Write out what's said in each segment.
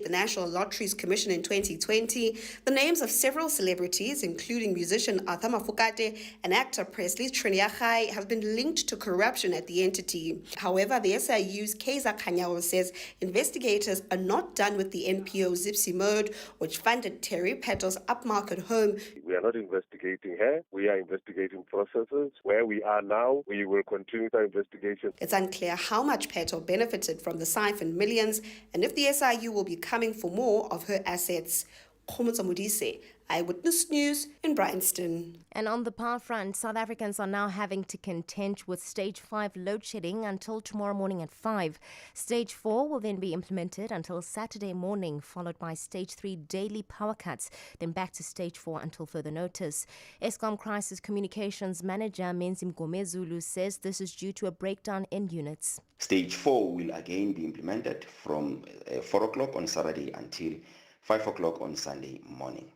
the National Lotteries Commission in 2020, the names of several celebrities, including musician Arthur Mafokate and actor Presley Triniachai, have been linked to corruption at the entity. However, the SIU's Kaiser Kanyao says investigators are not done with the NPO Zipsy Mode, which funded Terry Peto's upmarket home. We are not investigating her. We are investigating processes. Where we are now, we will continue our investigation. It's unclear how much Peto benefited from the siphoned millions and if the SIU will be coming for more of her assets. Khomotso Modise, Eyewitness News in Bryanston. And on the power front, South Africans are now having to contend with Stage 5 load shedding until tomorrow morning at 5. Stage 4 will then be implemented until Saturday morning, followed by Stage 3 daily power cuts, then back to Stage 4 until further notice. Eskom Crisis Communications Manager Menzi Mgomezulu says this is due to a breakdown in units. Stage 4 will again be implemented from 4 o'clock on Saturday until 5 o'clock on Sunday morning.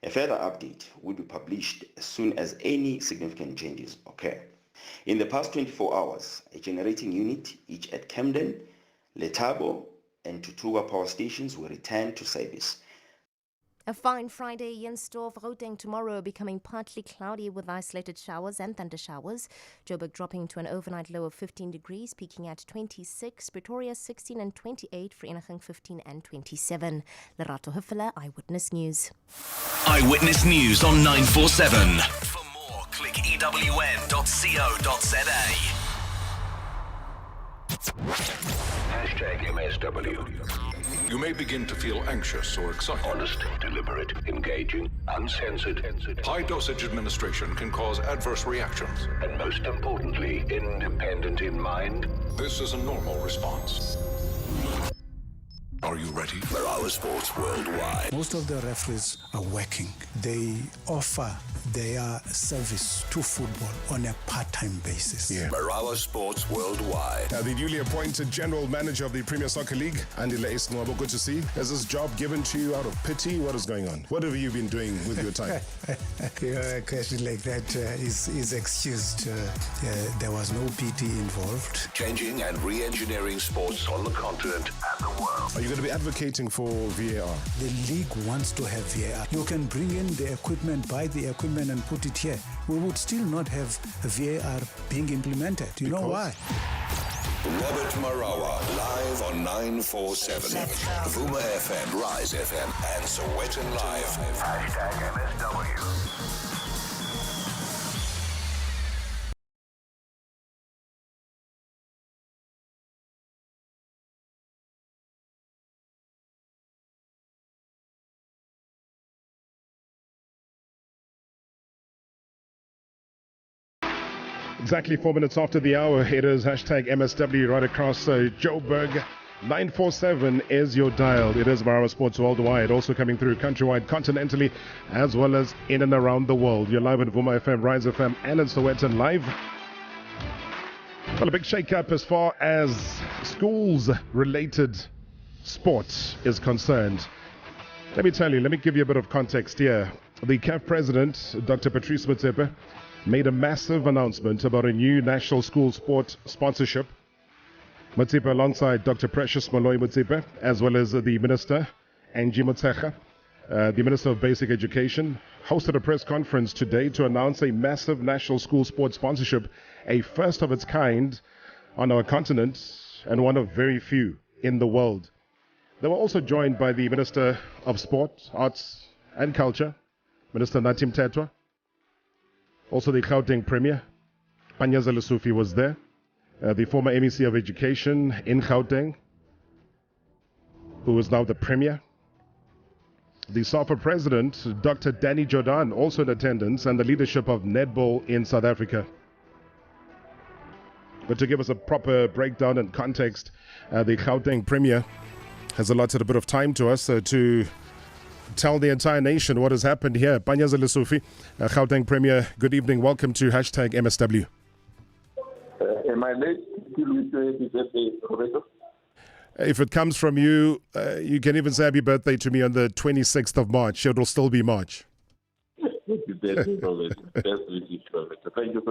A further update will be published as soon as any significant changes occur. In the past 24 hours, a generating unit, each at Camden, Letabo, and Tutuwa power stations were returned to service. A fine Friday in store for Gauteng tomorrow, becoming partly cloudy with isolated showers and thunder showers. Joburg dropping to an overnight low of 15 degrees, peaking at 26. Pretoria 16 and 28. Vereeniging 15 and 27. Lerato Huffela, Eyewitness News. Eyewitness News on 947. For more, click ewn.co.za. #MSW. You may begin to feel anxious or excited. Honest, deliberate, engaging, uncensored. High-dosage administration can cause adverse reactions. And most importantly, independent in mind. This is a normal response. Are you ready? Marawa Sports Worldwide. Most of the referees are working. They offer their service to football on a part-time basis. Yeah. Marawa Sports Worldwide. The newly appointed General Manager of the Premier Soccer League, Andile Isnwabo, good to see. Is this job given to you out of pity? What is going on? What have you been doing with your time? A question like that is excused. There was no pity involved. Changing and re-engineering sports on the continent and the world. Are you going to be advocating for VAR? The league wants to have VAR. You can bring in the equipment, buy the equipment and put it here. We would still not have VAR being implemented. You know why? Robert Marawa, live on 947. Vuma FM, Rise FM, and Sowetan Live. #MSW. Exactly 4 minutes after the hour, it is #MSW right across Joburg. 947 is your dial. It is Marawa Sports Worldwide, also coming through countrywide, continentally, as well as in and around the world. You're live at Vuma FM, Rise FM, and in Sowetan Live. Well, a big shake-up as far as schools-related sports is concerned. Let me tell you, let me give you a bit of context here. The CAF president, Dr. Patrice Motsepe, made a massive announcement about a new national school sport sponsorship. Motsepe, alongside Dr. Precious Moloi Motsepe, as well as the Minister, Angie Motsecha, the Minister of Basic Education, hosted a press conference today to announce a massive national school sport sponsorship, a first of its kind on our continent and one of very few in the world. They were also joined by the Minister of Sport, Arts and Culture, Minister Natim Tetwa. Also the Gauteng Premier, Panyaza Lesufi, was there. The former MEC of Education in Gauteng, who is now the Premier. The SAFPU President, Dr. Danny Jordan, also in attendance, and the leadership of Netball in South Africa. But to give us a proper breakdown and context, the Gauteng Premier has allotted a bit of time to us to tell the entire nation what has happened here. Panyaza Lesufi, Gauteng Premier, good evening. Welcome to #MSW. Am I late? If it comes from you, you can even say happy birthday to me on the 26th of March. It'll still be March. Thank you very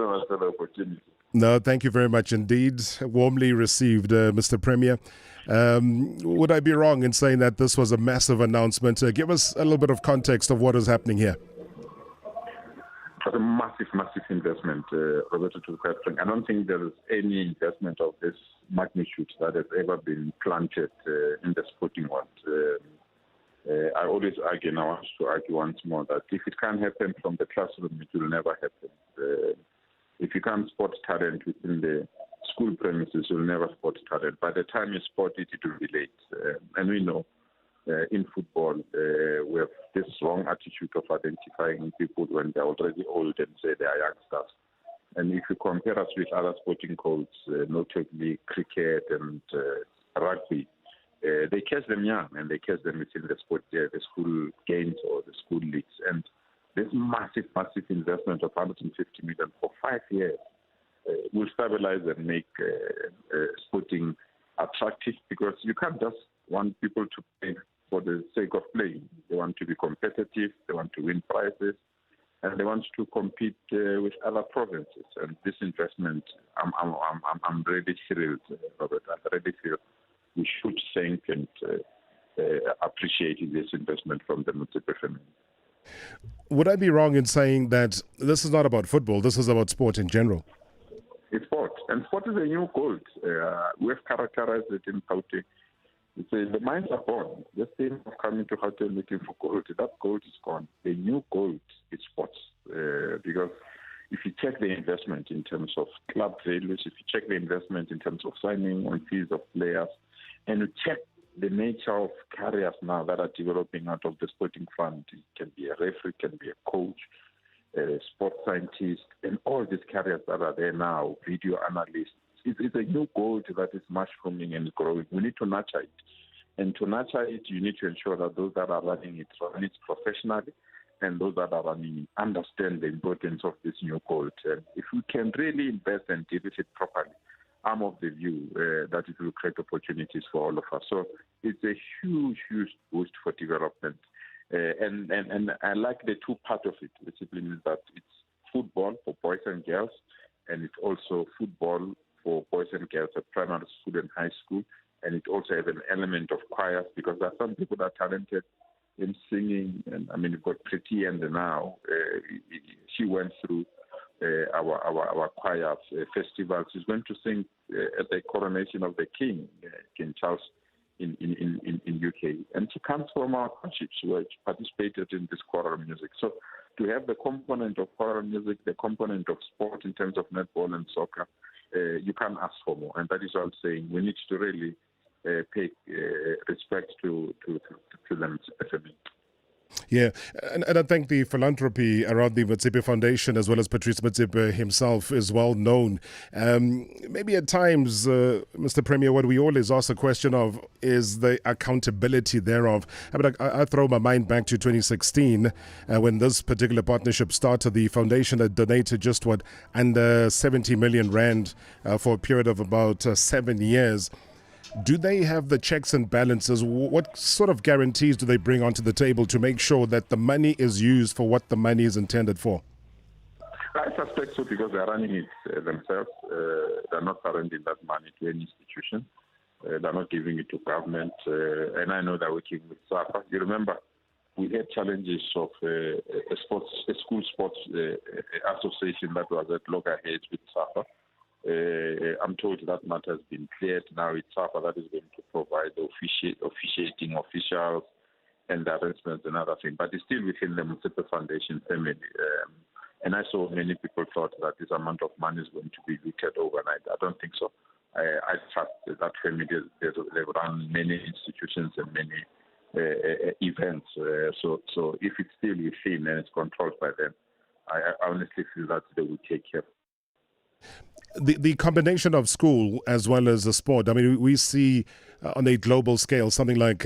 much for the opportunity. No, thank you very much indeed. Warmly received, Mr. Premier. Would I be wrong in saying that this was a massive announcement? Give us a little bit of context of what is happening here. It was a massive investment, Roberto, to quite frank. I don't think there is any investment of this magnitude that has ever been planted in the sporting world. I always argue, and I want to argue once more, that if it can't happen from the classroom, it will never happen. If you can't spot talent within the school premises, you'll never spot talent. By the time you spot it, it will be late. And we know in football, we have this wrong attitude of identifying people when they're already old and say they are youngsters. And if you compare us with other sporting codes, notably cricket and rugby, they catch them young and they catch them within the school games or the school leagues. And this massive investment of 150 million for 5 years will stabilize and make sporting attractive, because you can't just want people to play for the sake of playing. They want to be competitive, they want to win prizes, and they want to compete with other provinces. And this investment, I'm really thrilled, Robert. I really feel we should thank and appreciate this investment from the Motsepe family. Would I be wrong in saying that this is not about football, this is about sport in general? It's sport, and sport is a new gold. We have characterized it in Gauteng. The mines are gone. The thing of coming to Gauteng looking for gold, that gold is gone. The new gold is sports, because if you check the investment in terms of club values, if you check the investment in terms of signing on fees of players, and you check the nature of careers now that are developing out of the sporting fund, it can be a referee, it can be a coach, a sports scientist, and all these careers that are there now, video analysts. It's a new gold that is mushrooming and growing. We need to nurture it. And to nurture it, you need to ensure that those that are running it run it professionally, and those that are running it understand the importance of this new gold. And if we can really invest and deal with it properly, I'm of the view that it will create opportunities for all of us. So it's a huge boost for development. And I like the two parts of it, which means that it's football for boys and girls, and it's also football for boys and girls at primary school and high school. And it also has an element of choirs, because there are some people that are talented in singing. And I mean, you've got Pretty and now she went through our choir festival. She's going to sing at the coronation of the King, King Charles in UK. And she comes from our country. She participated in this choral music. So to have the component of choral music, the component of sport in terms of netball and soccer, you can't ask for more. And that is what I'm saying. We need to really pay respect to them. Yeah, and I think the philanthropy around the Motsepe Foundation, as well as Patrice Motsepe himself, is well known. Maybe at times, Mr. Premier, what we always ask the question of is the accountability thereof. I throw my mind back to 2016 when this particular partnership started. The foundation had donated just under 70 million rand for a period of about 7 years. Do they have the checks and balances? What sort of guarantees do they bring onto the table to make sure that the money is used for what the money is intended for? I suspect so, because they're running it themselves. They're not surrendering that money to any institution. They're not giving it to government. And I know they're working with SAFPU. You remember, we had challenges of a school sports association that was at loggerheads with SAFPU. I'm told that matter has been cleared. Now it's SAFPU that is going to provide the officiating officials and the arrangements and other things. But it's still within the Motsepe Foundation family. And I saw many people thought that this amount of money is going to be looted overnight. I don't think so. I trust that family. They've run many institutions and many events. So if it's still within and it's controlled by them, I honestly feel that they will take care. The combination of school as well as the sport, I mean, we see on a global scale something like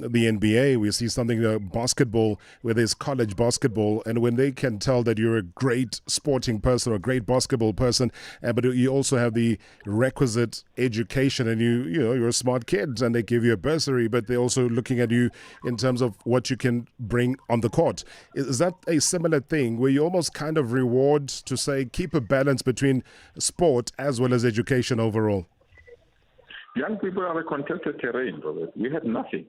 the NBA, we see something basketball, where there's college basketball, and when they can tell that you're a great sporting person or a great basketball person, but you also have the requisite education, and you're a smart kid, and they give you a bursary, but they're also looking at you in terms of what you can bring on the court. Is that a similar thing where you almost kind of reward to say keep a balance between sport as well as education overall? Young people are a contested terrain, Robert. We have nothing.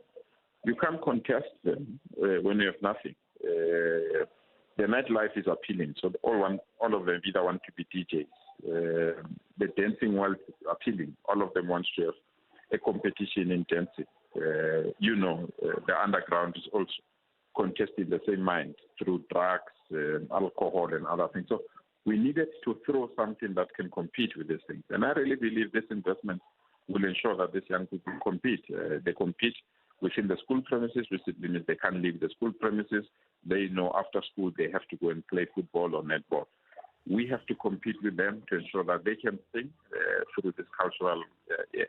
You can't contest them when you have nothing. The nightlife is appealing, so all of them either want to be DJs. The dancing world is appealing. All of them want to have a competition in dancing. The underground is also contesting the same mind through drugs, alcohol, and other things. So we needed to throw something that can compete with these things. And I really believe this investment will ensure that these young people compete. They compete within the school premises, which means they can't leave the school premises. They know after school they have to go and play football or netball. We have to compete with them to ensure that they can sing through these cultural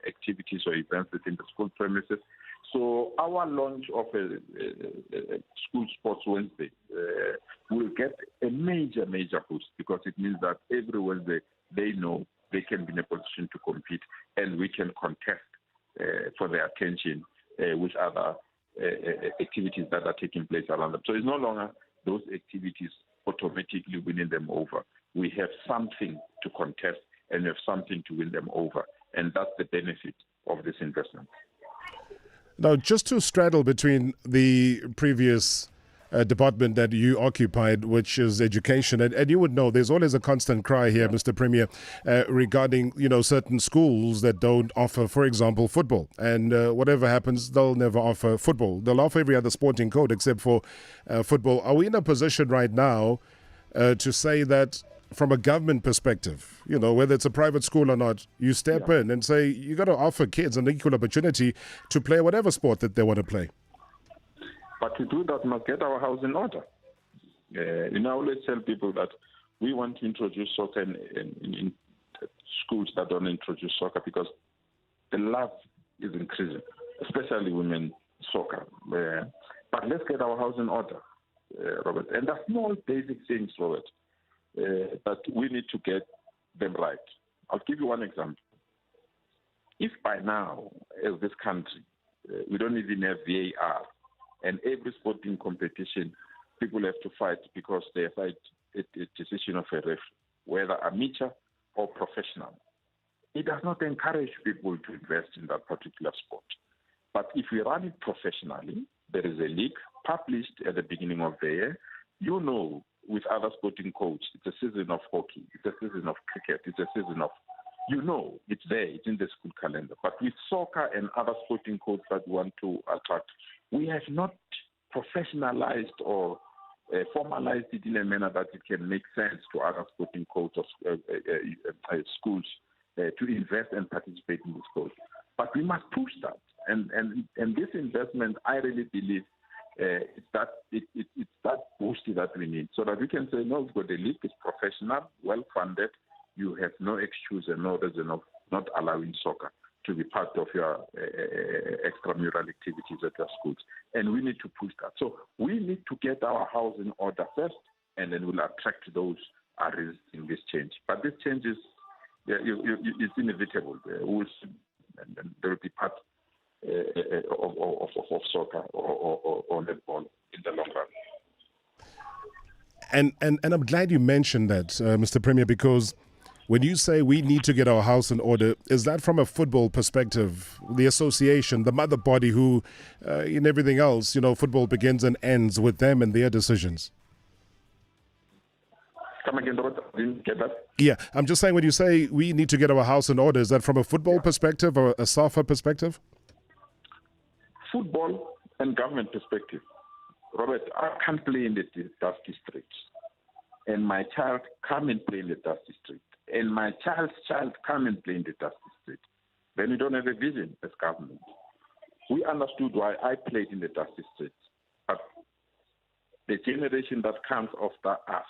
activities or events within the school premises. So our launch of a School Sports Wednesday will get a major boost, because it means that every Wednesday they know they can be in a position to compete, and we can contest for their attention with other activities that are taking place around them. So it's no longer those activities automatically winning them over. We have something to contest and we have something to win them over. And that's the benefit of this investment. Now, just to straddle between the previous department that you occupied, which is education, and you would know there's always a constant cry here, Mr. Premier, regarding certain schools that don't offer, for example, football, and whatever happens, they'll never offer football. They'll offer every other sporting code except for football. Are we in a position right now to say that from a government perspective, whether it's a private school or not, you step in and say you got to offer kids an equal opportunity to play whatever sport that they want to play? But to do that, must get our house in order. I always tell people that we want to introduce soccer in schools that don't introduce soccer, because the love is increasing, especially women's soccer. But let's get our house in order, Robert. And the small basic things, Robert, that we need to get them right. I'll give you one example. If by now, as this country, we don't even have VAR, and every sporting competition, people have to fight because they fight a decision of a referee, whether amateur or professional. It does not encourage people to invest in that particular sport. But if we run it professionally, there is a league published at the beginning of the year. With other sporting codes, it's a season of hockey, it's a season of cricket, it's a season of, it's there, it's in the school calendar. But with soccer and other sporting codes that we want to attract, we have not professionalized or formalized it in a manner that it can make sense to other sporting codes or schools to invest and participate in this code. But we must push that. And this investment, I really believe, it's that boost that we need, so that we can say, no, we've got the league, it's professional, well-funded. You have no excuse and no reason of not allowing soccer to be part of your extramural activities at your schools. And we need to push that. So we need to get our house in order first, and then we'll attract those who are resisting this change. But this change is it's inevitable. And there will be part of soccer or netball in the long run. And I'm glad you mentioned that, Mr. Premier, because when you say we need to get our house in order, is that from a football perspective, the association, the mother body who, in everything else, football begins and ends with them and their decisions? Come again, Robert? I didn't get that. Yeah, I'm just saying, when you say we need to get our house in order, is that from a football perspective or a SAFPU perspective? Football and government perspective. Robert, I can't play in the dusty streets, and my child come and play in the dusty street, and my child's child come and play in the dusty street. Then we don't have a vision as government. We understood why I played in the dusty streets, but the generation that comes after us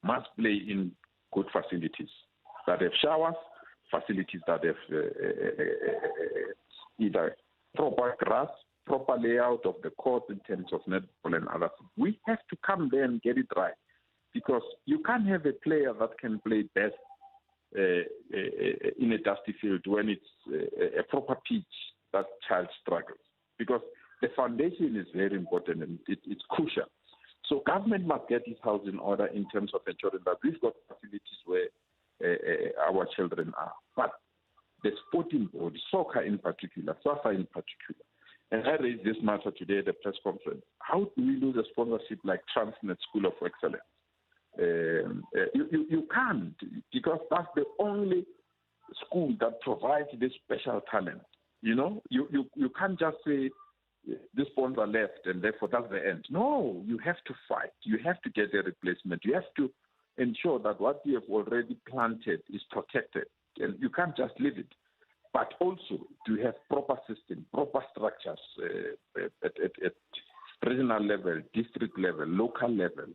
must play in good facilities that have showers, facilities that have either proper grass, proper layout of the court in terms of netball and other things. We have to come there and get it right, because you can't have a player that can play best in a dusty field when it's a proper pitch that child struggles, because the foundation is very important and it's crucial. So government must get its house in order in terms of ensuring that we've got facilities where our children are. But the sporting body, soccer in particular, SAFA in particular. And I raised this matter today at the press conference. How do we lose a sponsorship like Transnet School of Excellence? You can't, because that's the only school that provides this special talent. You can't just say this sponsor left and therefore that's the end. No, you have to fight. You have to get a replacement. You have to ensure that what you have already planted is protected, and you can't just leave it. But also to have proper system, proper structures at regional level, district level, local level,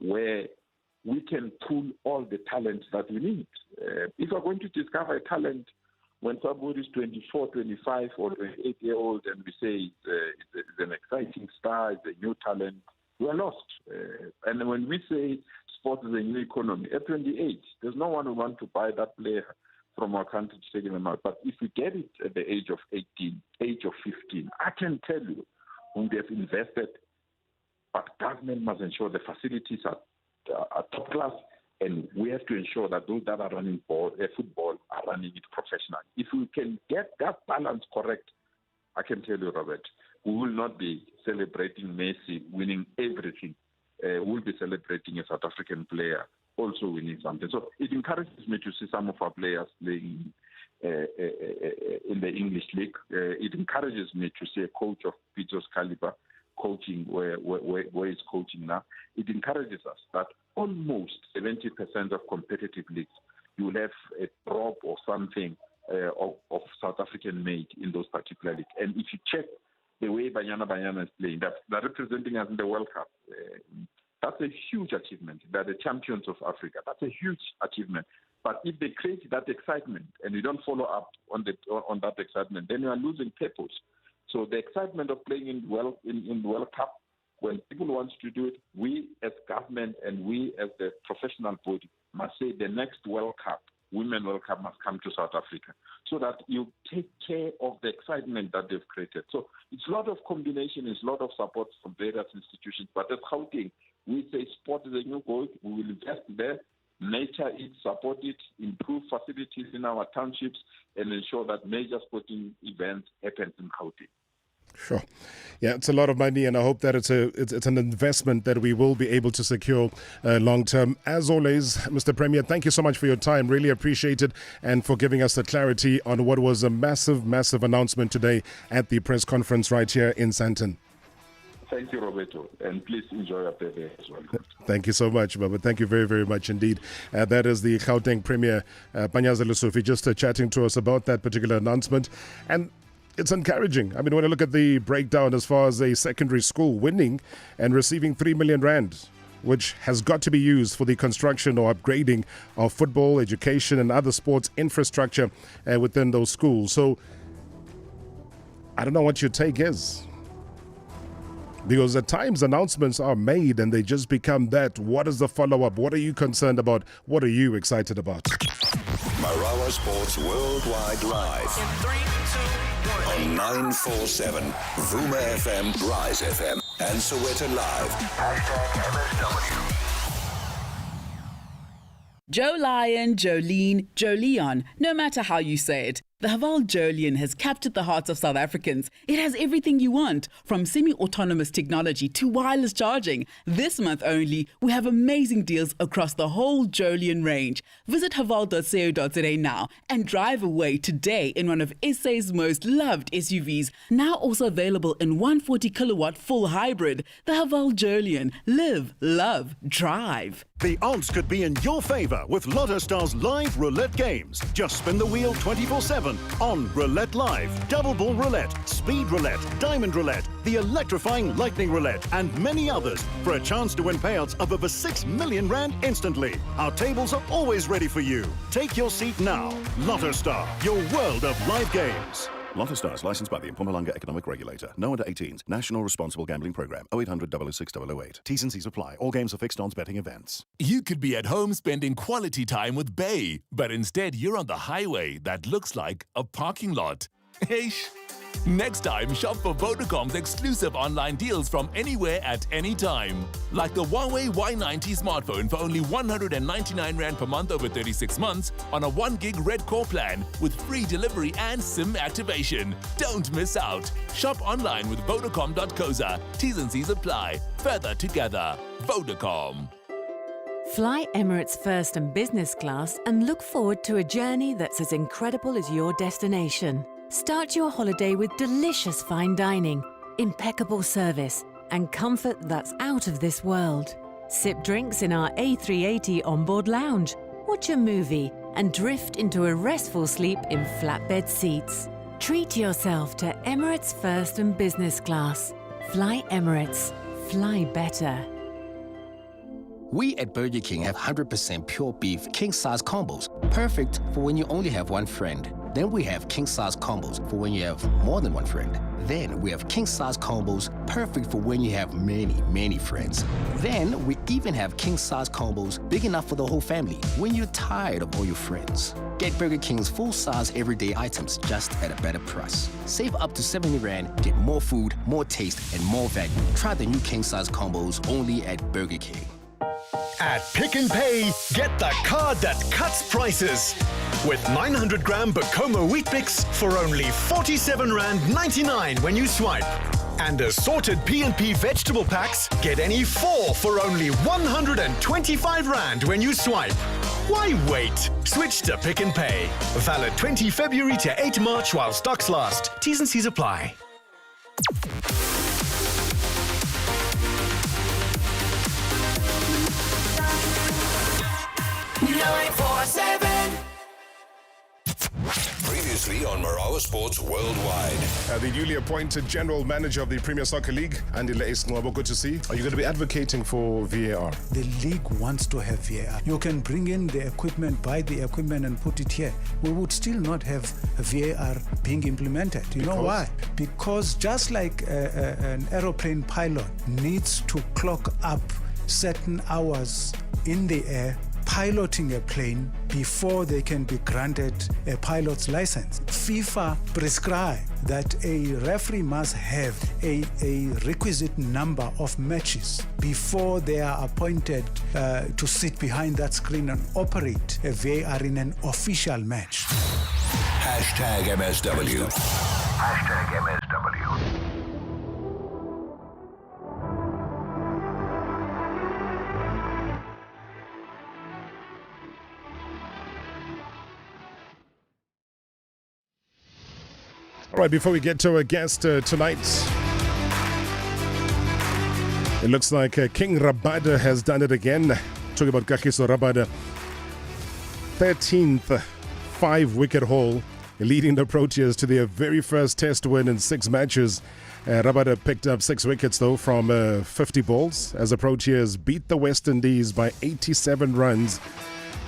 where we can pull all the talents that we need. If we're going to discover a talent when somebody is 24, 25, or 28-year-old, and we say it's an exciting star, it's a new talent, we are lost. And when we say sport is a new economy, at 28, there's no one who wants to buy that player from our country to take them out. But if we get it at the age of 18, age of 15, I can tell you when they have invested, but government must ensure the facilities are top class, and we have to ensure that those that are running football are running it professionally. If we can get that balance correct, I can tell you, Robert, we will not be celebrating Messi winning everything. We'll be celebrating a South African player also winning something. So it encourages me to see some of our players playing in the English league. It encourages me to see a coach of Peter's caliber coaching where he's coaching now. It encourages us that almost 70% of competitive leagues, you will have a drop or something of South African made in those particular leagues. And if you check the way Banyana is playing, they're representing us in the World Cup. That's a huge achievement. They're the champions of Africa. That's a huge achievement. But if they create that excitement and you don't follow up on that excitement, then you are losing purpose. So the excitement of playing in World Cup, when people want to do it, we as government and we as the professional body must say the next World Cup, Women World Cup, must come to South Africa so that you take care of the excitement that they've created. So it's a lot of combination, it's a lot of support from various institutions. But as Gauteng, we say sport is a new gold. We will invest there, nurture it, support it, improve facilities in our townships, and ensure that major sporting events happen in Gauteng. Sure. Yeah, it's a lot of money, and I hope that it's an investment that we will be able to secure long term. As always, Mr. Premier, thank you so much for your time. Really appreciate it, and for giving us the clarity on what was a massive, massive announcement today at the press conference right here in Sandton. Thank you, Roberto, and please enjoy your day as well. Thank you so much, Baba. Thank you very, very much indeed. That is the Gauteng Premier, Panyaza Lesufi, just chatting to us about that particular announcement. And it's encouraging. I mean, when I look at the breakdown as far as a secondary school winning and receiving 3 million rand, which has got to be used for the construction or upgrading of football, education, and other sports infrastructure within those schools. So I don't know what your take is. Because at times announcements are made and they just become that. What is the follow-up? What are you concerned about? What are you excited about? Marawa Sports Worldwide Live. In 3, 2, 1. On 947, Vuma FM, Rise FM, and Soweto Live. #MSW. Joe Lion, Jolene, Joleon, no matter how you say it. The Haval Jolion has captured the hearts of South Africans. It has everything you want, from semi-autonomous technology to wireless charging. This month only, we have amazing deals across the whole Jolion range. Visit haval.co.za now and drive away today in one of SA's most loved SUVs, now also available in 140 kilowatt full hybrid. The Haval Jolion. Live, love, drive. The odds could be in your favor with Lotto Star's live roulette games. Just spin the wheel 24/7 on Roulette Live, Double Ball Roulette, Speed Roulette, Diamond Roulette, the electrifying Lightning Roulette, and many others for a chance to win payouts of over 6 million rand instantly. Our tables are always ready for you. Take your seat now. Lotto Star, your world of live games. Lotto Stars, licensed by the Mpumalanga Economic Regulator. No under 18s. National Responsible Gambling Program. 0800 006 008. T's and C's apply. All games are fixed odds betting events. You could be at home spending quality time with Bay, but instead you're on the highway that looks like a parking lot. Eish. Next time, shop for Vodacom's exclusive online deals from anywhere at any time. Like the Huawei Y90 smartphone for only 199 Rand per month over 36 months on a 1 gig red core plan with free delivery and SIM activation. Don't miss out. Shop online with Vodacom.coza. T's and C's apply. Further together. Vodacom. Fly Emirates First and Business Class and look forward to a journey that's as incredible as your destination. Start your holiday with delicious fine dining, impeccable service, and comfort that's out of this world. Sip drinks in our A380 onboard lounge, watch a movie, and drift into a restful sleep in flatbed seats. Treat yourself to Emirates First and Business Class. Fly Emirates. Fly better. We at Burger King have 100% pure beef king-size combos, perfect for when you only have one friend. Then we have king-size combos for when you have more than one friend. Then we have king-size combos, perfect for when you have many, many friends. Then we even have king-size combos big enough for the whole family when you're tired of all your friends. Get Burger King's full-size everyday items just at a better price. Save up to 70 Rand, get more food, more taste, and more value. Try the new king-size combos only at Burger King. At Pick n Pay, get the card that cuts prices. With 900 gram Bokoma Wheat Bix for only 47 Rand 99 when you swipe. And assorted P&P vegetable packs, get any 4 for only 125 Rand when you swipe. Why wait? Switch to Pick n Pay. Valid 20 February to 8 March while stocks last. T's and C's apply. Previously on Marawa Sports Worldwide. The newly appointed General Manager of the Premier Soccer League, Andile Esnwabo, good to see. Are you going to be advocating for VAR? The league wants to have VAR. You can bring in the equipment, buy the equipment and put it here. We would still not have VAR being implemented. You know why? Because just like an aeroplane pilot needs to clock up certain hours in the air piloting a plane before they can be granted a pilot's license. FIFA prescribe that a referee must have a requisite number of matches before they are appointed to sit behind that screen and operate a VAR in an official match. Hashtag MSW. Hashtag MSW. All right, before we get to our guest tonight, it looks like King Rabada has done it again. Talking about Kagiso Rabada. 13th 5-wicket haul, leading the Proteas to their very first test win in 6 matches. Rabada picked up 6 wickets, though, from 50 balls, as the Proteas beat the West Indies by 87 runs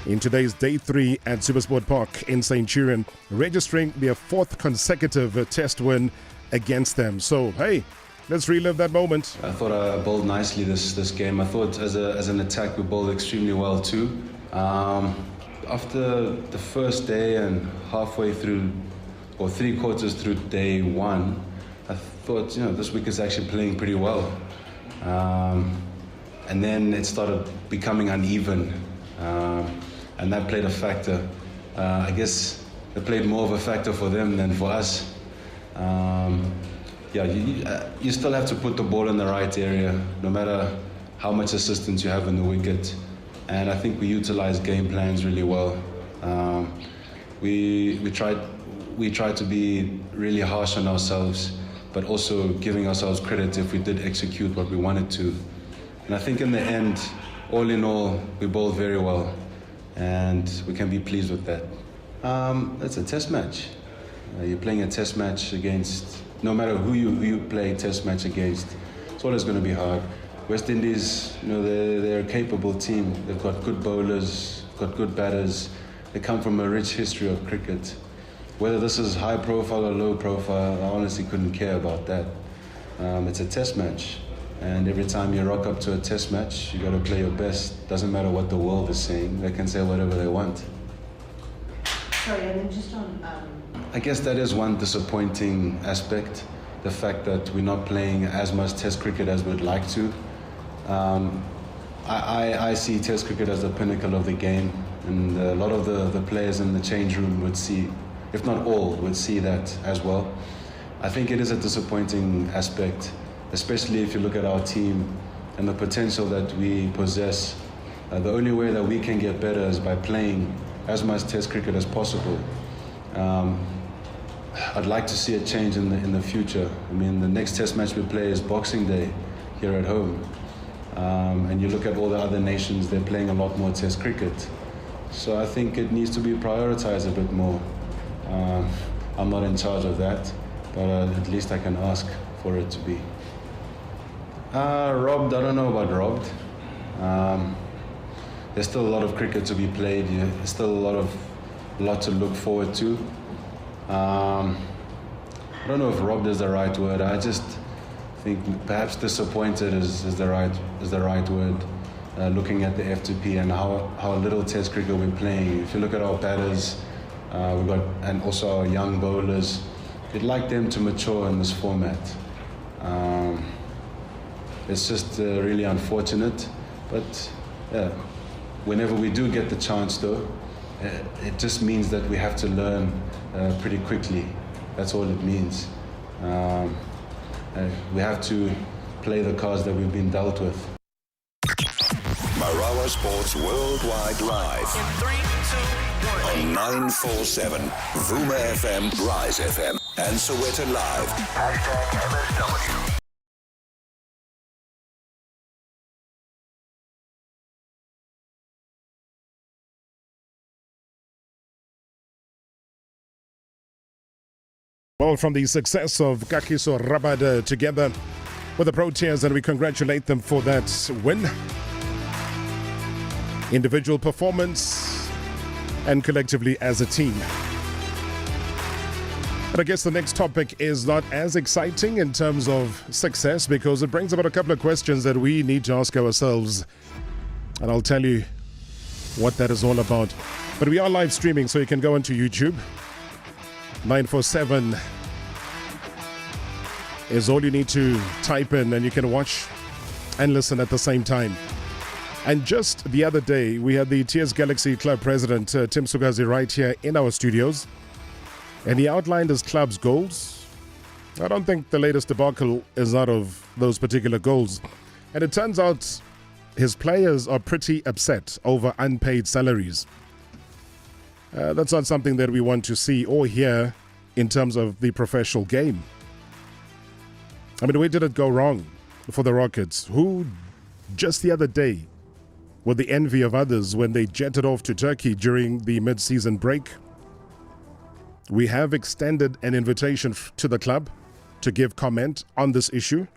in today's Day 3 at Supersport Park in Centurion, registering their 4th consecutive test win against them. So, hey, let's relive that moment. I thought I bowled nicely this game. I thought as an attack we bowled extremely well too. After the first day and halfway through, or 3/4 through day 1, I thought, this wicket's actually playing pretty well. And then it started becoming uneven. And that played a factor. I guess it played more of a factor for them than for us. You still have to put the ball in the right area, no matter how much assistance you have in the wicket. And I think we utilized game plans really well. We tried to be really harsh on ourselves, but also giving ourselves credit if we did execute what we wanted to. And I think in the end, all in all, we bowled very well. And we can be pleased with that. It's a test match. You're playing a test match against, no matter who you play a test match against, it's always going to be hard. West Indies, they're a capable team. They've got good bowlers, got good batters. They come from a rich history of cricket. Whether this is high profile or low profile, I honestly couldn't care about that. It's a test match. And every time you rock up to a test match, you got to play your best. Doesn't matter what the world is saying. They can say whatever they want. Sorry, and then just on... I guess that is one disappointing aspect, the fact that we're not playing as much Test cricket as we'd like to. I see Test cricket as the pinnacle of the game, and a lot of the players in the change room would see, if not all, would see that as well. I think it is a disappointing aspect, especially if you look at our team and the potential that we possess. The only way that we can get better is by playing as much Test cricket as possible. I'd like to see a change in the future. I mean, the next Test match we play is Boxing Day here at home. And you look at all the other nations, they're playing a lot more Test cricket. So I think it needs to be prioritized a bit more. I'm not in charge of that, but at least I can ask for it to be. Robbed, I don't know about robbed. There's still a lot of cricket to be played. There's still a lot to look forward to. I don't know if robbed is the right word. I just think perhaps disappointed is the right word. Looking at the F2P and how little Test cricket we're playing. If you look at our batters, and also our young bowlers, we'd like them to mature in this format. It's just really unfortunate, but yeah. Whenever we do get the chance, though, it just means that we have to learn pretty quickly. That's all it means. We have to play the cards that we've been dealt with. Marawa Sports Worldwide Live. In 3, 2, 1. On 947, Vuma FM, Rise FM, and Soweto Live. #MSW. Well, from the success of Kagiso Rabada together with the Proteas, and we congratulate them for that win. Individual performance and collectively as a team. But I guess the next topic is not as exciting in terms of success, because it brings about a couple of questions that we need to ask ourselves. And I'll tell you what that is all about. But we are live streaming, so you can go onto YouTube. 947 is all you need to type in, and you can watch and listen at the same time. And just the other day, we had the TS Galaxy Club president, Tim Sugazi, right here in our studios, and he outlined his club's goals. I don't think the latest debacle is out of those particular goals. And it turns out his players are pretty upset over unpaid salaries. That's not something that we want to see or hear in terms of the professional game. I mean, where did it go wrong for the Rockets, who just the other day were the envy of others when they jetted off to Turkey during the mid-season break? We have extended an invitation to the club to give comment on this issue.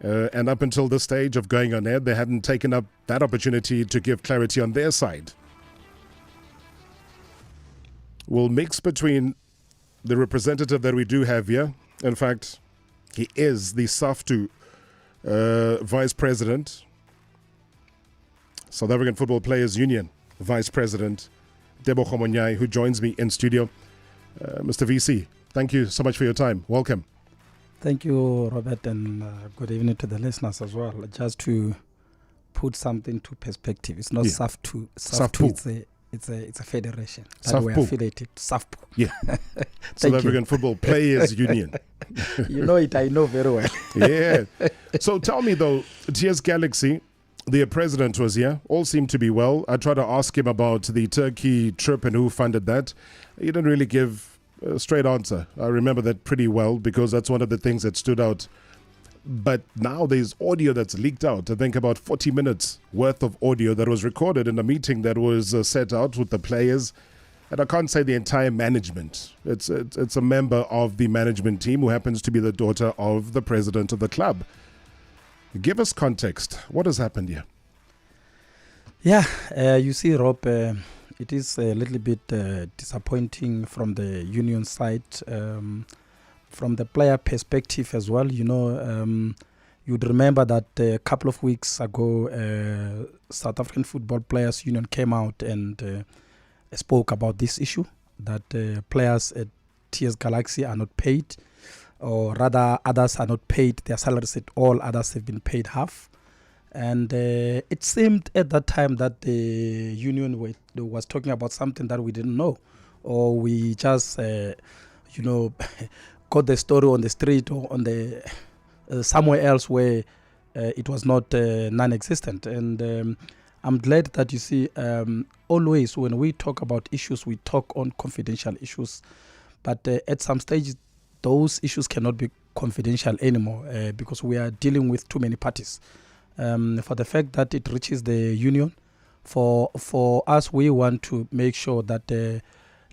And up until this stage of going on air, they hadn't taken up that opportunity to give clarity on their side. We'll mix between the representative that we do have here. In fact, he is the SAFPU Vice President, South African Football Players Union Vice President, Tebogo Monyai, who joins me in studio. Mr. VC, thank you so much for your time. Welcome. Thank you, Robert, and good evening to the listeners as well. Just to put something to perspective, it's not SAFPU. SAFPU. It's a federation that we're affiliated to SAFPU. Yeah. South African Football Players Union. You know it, I know very well. Yeah. So tell me though, TS Galaxy, the president was here, all seemed to be well. I tried to ask him about the Turkey trip and who funded that. He didn't really give a straight answer. I remember that pretty well because that's one of the things that stood out. But now there's audio that's leaked out. I think about 40 minutes worth of audio that was recorded in a meeting that was set out with the players. And I can't say the entire management. It's a member of the management team who happens to be the daughter of the president of the club. Give us context. What has happened here? Yeah, you see, Rob, it is a little bit disappointing from the union side. From the player perspective as well, you know, you'd remember that a couple of weeks ago, South African Football Players Union came out and spoke about this issue that players at TS Galaxy are not paid, or rather others are not paid their salaries at all, others have been paid half. And it seemed at that time that the union was talking about something that we didn't know, or we just, got the story on the street or on the somewhere else where it was not non-existent. And I'm glad that you see, always when we talk about issues, we talk on confidential issues. But at some stage, those issues cannot be confidential anymore because we are dealing with too many parties. For the fact that it reaches the union, for us, we want to make sure that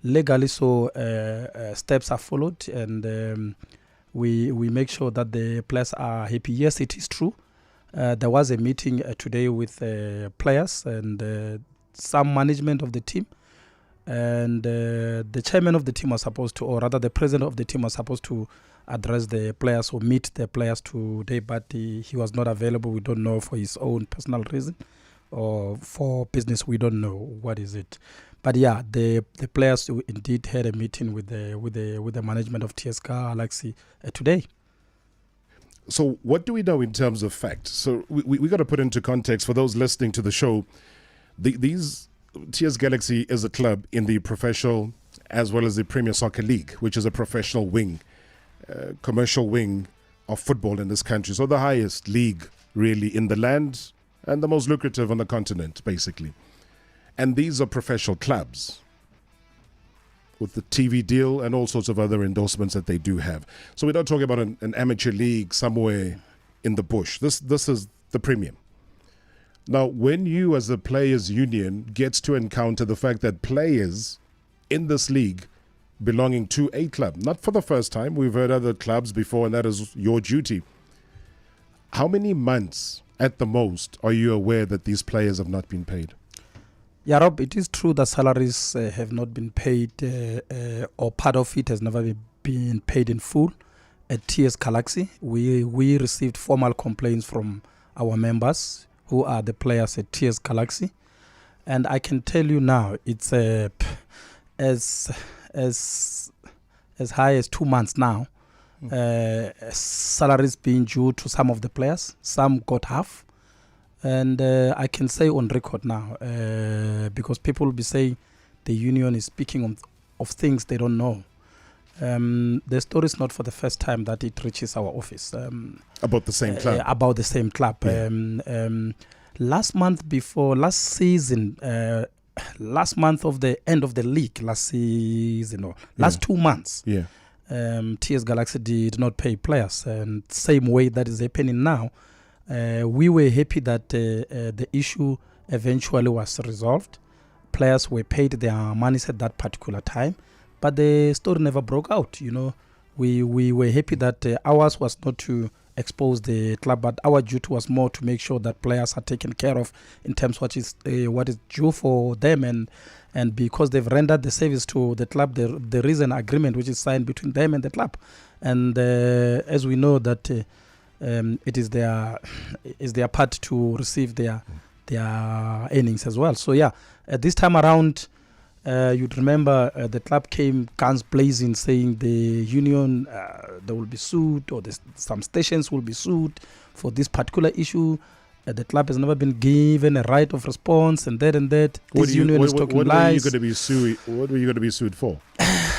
legally steps are followed, and we make sure that the players are happy. Yes, it is true. There was a meeting today with players and some management of the team, and the chairman of the team was supposed to, or rather the president of the team was supposed to address the players or meet the players today, but he was not available. We don't know, for his own personal reason or for business. We don't know what is it. But yeah, the players indeed had a meeting with the management of TS Galaxy today. So what do we know in terms of facts? So we got to put into context for those listening to the show. These TS Galaxy is a club in the professional as well as the Premier Soccer League, which is a professional wing, commercial wing of football in this country. So the highest league really in the land and the most lucrative on the continent, basically. And these are professional clubs with the TV deal and all sorts of other endorsements that they do have. So we're not talking about an amateur league somewhere in the bush. This is the premium. Now, when you as a players' union gets to encounter the fact that players in this league belonging to a club, not for the first time, we've heard other clubs before, and that is your duty. How many months at the most are you aware that these players have not been paid? Yeah, Rob, it is true that salaries have not been paid, or part of it has never been paid in full at TS Galaxy. We received formal complaints from our members who are the players at TS Galaxy. And I can tell you now, it's as high as 2 months now. Salaries being due to some of the players. Some got half. And I can say on record now, because people will be saying the union is speaking of things they don't know. The story is not for the first time that it reaches our office. About the same club? About the same club. Yeah. Last month of the end of the league, last 2 months, TS Galaxy did not pay players. And same way that is happening now. We were happy that the issue eventually was resolved. Players were paid their monies at that particular time, but the story never broke out. We were happy that ours was not to expose the club, but our duty was more to make sure that players are taken care of in terms of what is due for them, and because they've rendered the service to the club, there is an agreement which is signed between them and the club, and as we know that it is their part to receive their earnings as well. So yeah, at this time around, you'd remember the club came guns blazing, saying the union they will be sued, or some stations will be sued for this particular issue. The club has never been given a right of response, and that. This union is talking lies. What were you going to be sued for?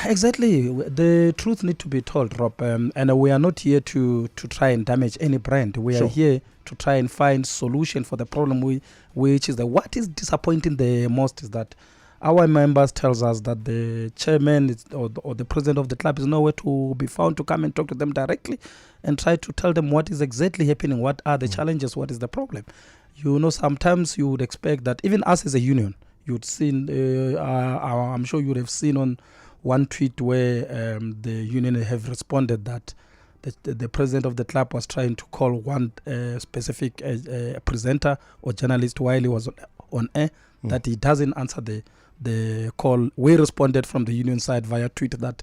Exactly. The truth need to be told, Rob. And we are not here to try and damage any brand. We are here to try and find solution for the problem, which is what is disappointing the most is that our members tells us that the chairman or the president of the club is nowhere to be found to come and talk to them directly and try to tell them what is exactly happening, what are the challenges, what is the problem. Sometimes you would expect that even us as a union, you'd seen, I'm sure you would have seen on one tweet where the union have responded that the president of the club was trying to call one specific presenter or journalist while he was on air, that he doesn't answer the call. We responded from the union side via tweet that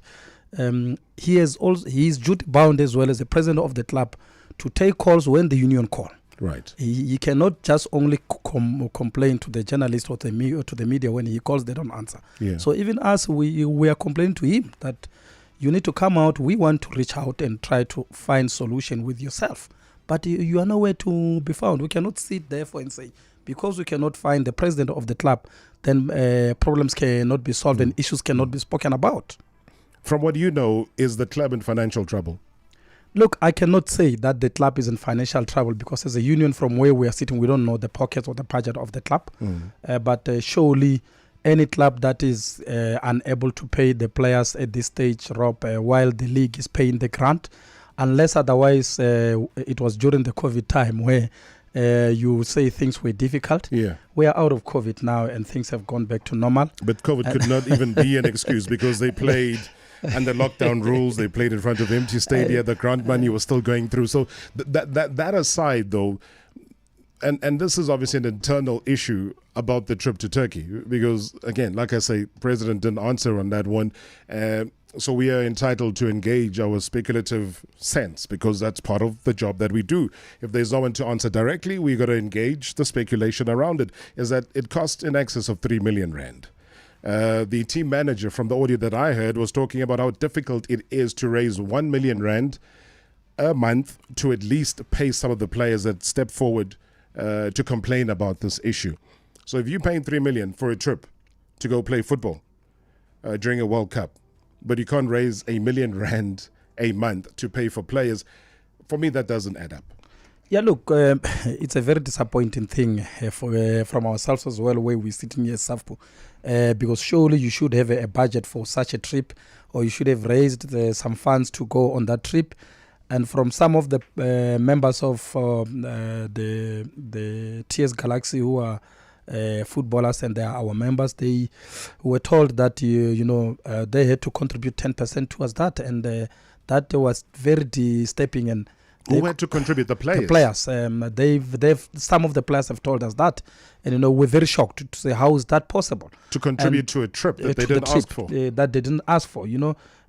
he is duty bound as well as the president of the club to take calls when the union call. Right. He cannot just only complain to the journalist or to the media when he calls, they don't answer. Yeah. So even us, we are complaining to him that you need to come out. We want to reach out and try to find solution with yourself. But you are nowhere to be found. We cannot sit therefore and say, because we cannot find the president of the club, then problems cannot be solved and issues cannot be spoken about. From what you know, is the club in financial trouble? Look, I cannot say that the club is in financial trouble because as a union from where we are sitting, we don't know the pockets or the budget of the club. But surely any club that is unable to pay the players at this stage, Rob, while the league is paying the grant, unless otherwise it was during the COVID time where you say things were difficult. Yeah. We are out of COVID now and things have gone back to normal. But COVID could not even be an excuse because they played under lockdown rules. They played in front of empty stadia. The grant money was still going through. So that aside, though, and this is obviously an internal issue about the trip to Turkey because, again, like I say, President didn't answer on that one. So we are entitled to engage our speculative sense because that's part of the job that we do. If there's no one to answer directly, we got to engage the speculation around it. Is that it cost in excess of 3 million rand. The team manager from the audio that I heard was talking about how difficult it is to raise 1 million rand a month to at least pay some of the players that step forward to complain about this issue. So if you're paying 3 million for a trip to go play football during a World Cup, but you can't raise 1 million rand a month to pay for players, for me that doesn't add up. Yeah, look, it's a very disappointing thing from ourselves as well, where we're sitting here at SAFPU, because surely you should have a budget for such a trip, or you should have raised some funds to go on that trip. And from some of the members of the TS Galaxy who are footballers and they are our members, they were told that they had to contribute 10% towards that, and that was very disturbing. And who had to contribute? The players. The players. They've some of the players have told us that, and we're very shocked to say how is that possible to contribute to a trip that they didn't ask for. That they didn't ask for.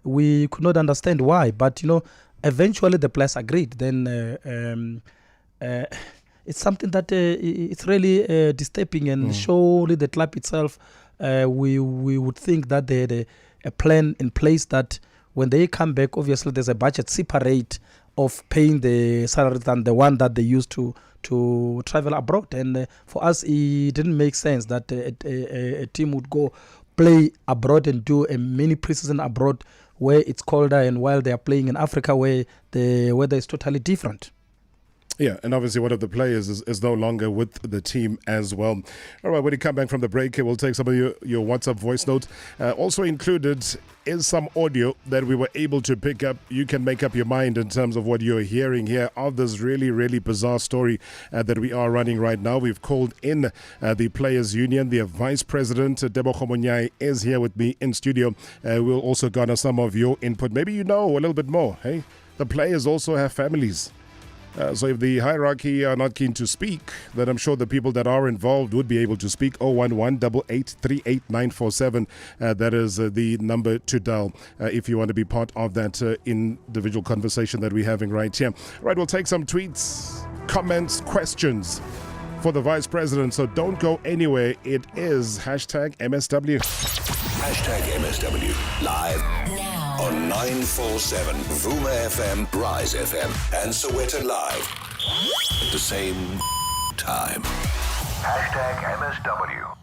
We could not understand why, but eventually the players agreed. Then. It's something that it's really disturbing, and surely the club itself, we would think that they had a plan in place that when they come back, obviously there's a budget separate of paying the salary than the one that they used to travel abroad. And for us, it didn't make sense that a team would go play abroad and do a mini pre-season abroad where it's colder, and while they are playing in Africa where the weather is totally different. Yeah, and obviously one of the players is no longer with the team as well. All right, when you come back from the break, we'll take some of your WhatsApp voice notes. Also included is some audio that we were able to pick up. You can make up your mind in terms of what you're hearing here of this really, really bizarre story that we are running right now. We've called in the Players Union. The Vice President, Tebogo Monyai, is here with me in studio. We'll also garner some of your input. Maybe you know a little bit more. Hey, the players also have families. So if the hierarchy are not keen to speak, then I'm sure the people that are involved would be able to speak. 011-8838-947. That is the number to dial if you want to be part of that individual conversation that we're having right here. Right, we'll take some tweets, comments, questions for the Vice President. So don't go anywhere. It is #MSW. #MSW live now on 947 Vuma FM, Rise FM, and Soweto Live at the same time. #MSW.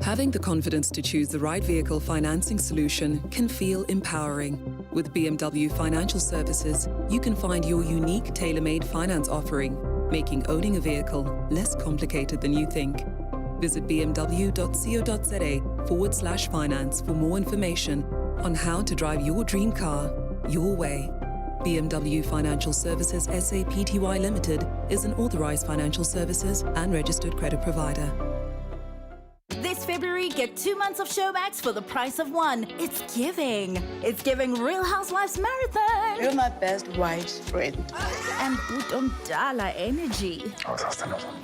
Having the confidence to choose the right vehicle financing solution can feel empowering. With BMW Financial Services, you can find your unique tailor-made finance offering, making owning a vehicle less complicated than you think. Visit bmw.co.za/finance for more information on how to drive your dream car your way. BMW Financial Services SA Pty Limited is an authorized financial services and registered credit provider. This This February, get 2 months of Showmax for the price of one. It's giving. It's giving Real Housewives Marathon. You're my best white friend. And Butomdala energy.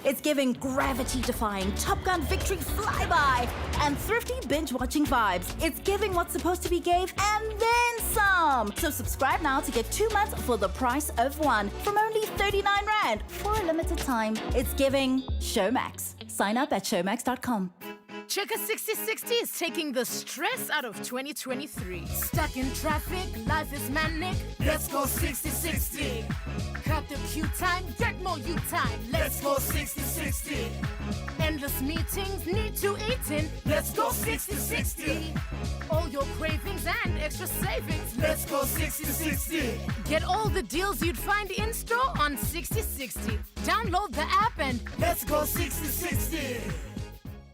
It's giving gravity-defying Top Gun victory flyby and thrifty binge-watching vibes. It's giving what's supposed to be gave and then some. So subscribe now to get 2 months for the price of one from only 39 Rand for a limited time. It's giving Showmax. Sign up at showmax.com. Checker 6060 is taking the stress out of 2023. Stuck in traffic, life is manic. Let's go 6060. Cut the queue time, get more you time. Let's go 6060. Endless meetings, need to eat in. Let's go 6060. All your cravings and extra savings. Let's go 6060. Get all the deals you'd find in store on 6060. Download the app and let's go 6060.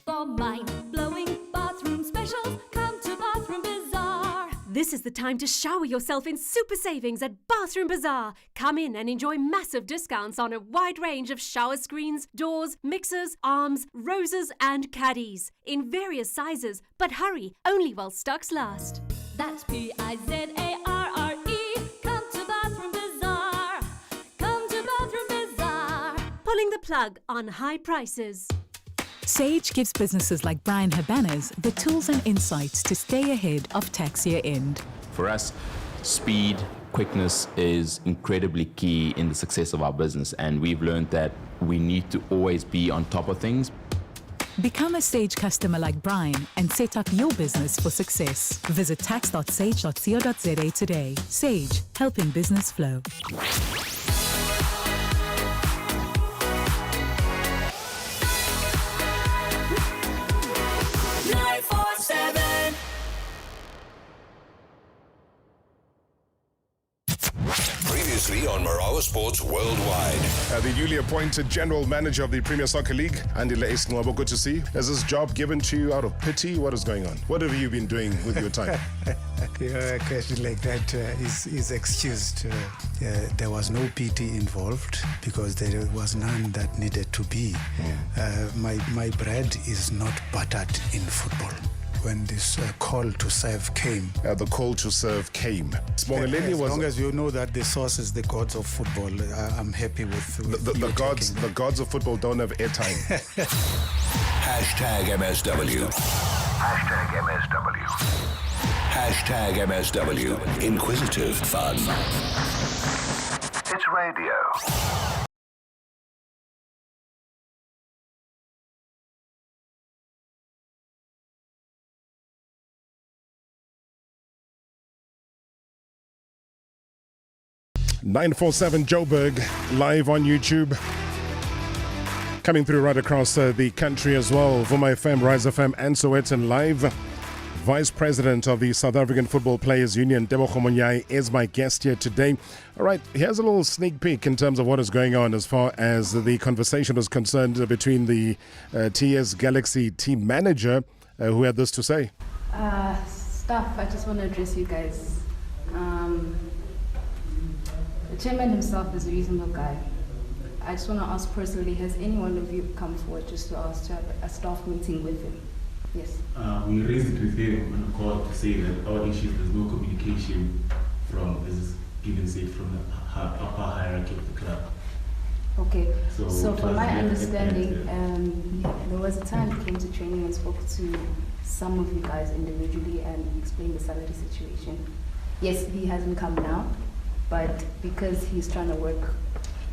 For mind-blowing bathroom specials, come to Bathroom Bazaar. This is the time to shower yourself in super savings at Bathroom Bazaar. Come in and enjoy massive discounts on a wide range of shower screens, doors, mixers, arms, roses and caddies in various sizes. But hurry, only while stocks last. That's P-I-Z-A-R-R-E. Come to Bathroom Bazaar. Come to Bathroom Bazaar. Pulling the plug on high prices. Sage gives businesses like Brian Habanas the tools and insights to stay ahead of tax year end. For us, speed, quickness is incredibly key in the success of our business, and we've learned that we need to always be on top of things. Become a Sage customer like Brian and set up your business for success. Visit tax.sage.co.za today. Sage, helping business flow. 947. Previously on Marawa Sports Worldwide. The newly appointed General Manager of the Premier Soccer League, Andile Isngobo, good to see. Is this job given to you out of pity? What is going on? What have you been doing with your time? A question like that is excused. There was no pity involved because there was none that needed to be. My bread is not buttered in football. When this call to serve came. The call to serve came. As long as you know that the source is the gods of football, I'm happy with the gods. The gods of football don't have airtime. Hashtag MSW. Hashtag MSW. Hashtag MSW. Inquisitive fun. It's radio. .947 Joburg, live on YouTube. Coming through right across the country as well. Vuma FM, Rise FM, and Sowetan Live. Vice President of the South African Football Players Union, Tebogo Monyai, is my guest here today. All right, here's a little sneak peek in terms of what is going on as far as the conversation is concerned between the TS Galaxy team manager, who had this to say. Staff, I just want to address you guys. The chairman himself is a reasonable guy. I just want to ask personally, has any one of you come forward just to ask to have a staff meeting with him? Yes. We raised it with him on a call to say that our issues, there's no communication from, as is given said, from the upper hierarchy of the club. Okay, so from my understanding, there was a time he came to training and spoke to some of you guys individually and explained the salary situation. Yes, he hasn't come now, but because he's trying to work